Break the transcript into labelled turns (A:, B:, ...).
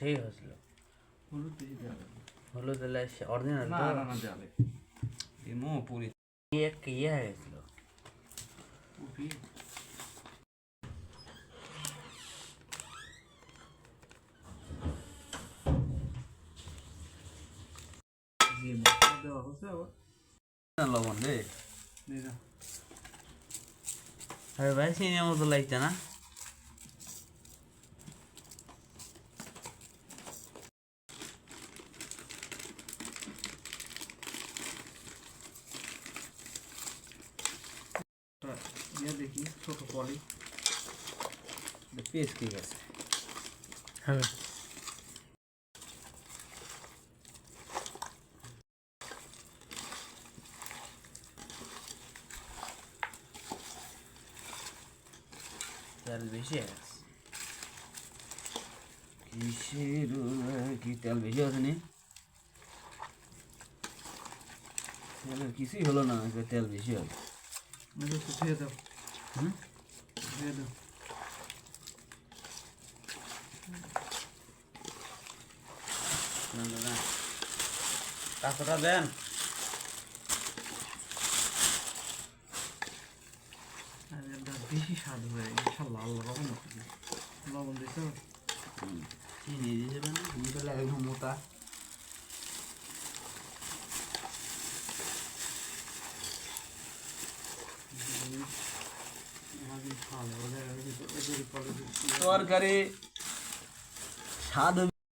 A: সেই হয়েছিল
B: হলুদ বেশি দেওয়া যাবে
A: হলুদ এলে অরিজিনাল
B: না
A: তো
B: না না যাবে এমো পুরি
A: এক ইয়ে হয়ে গেছিল
B: কপি যে মশলা দেওয়া হচ্ছে আবার
C: লবণ রে
B: নিয়ে যাও
A: আরে ভাই সিনেমা মতো লাগছে না
B: ইয়ে দেখি ছোট পলি
C: পেঁয়াজ ঠিক আছে
A: হ্যাঁ তেল বেশি হয়ে গেছে
C: কিসের কি তেল বেশি আছে নি তেলের কিছুই হলো না তেল বেশি হলো
B: ধুয়ে দাও
C: হুম
B: ধুয়ে দাও
A: কাঁচাটা দেন
B: আর এটা বেশি স্বাদ হয়ে গেছে লাল লবণ লবণ দিতে
C: চিনি দিয়ে যাবেন তুমি তাহলে একদম মোটা তরকারি স্বাদ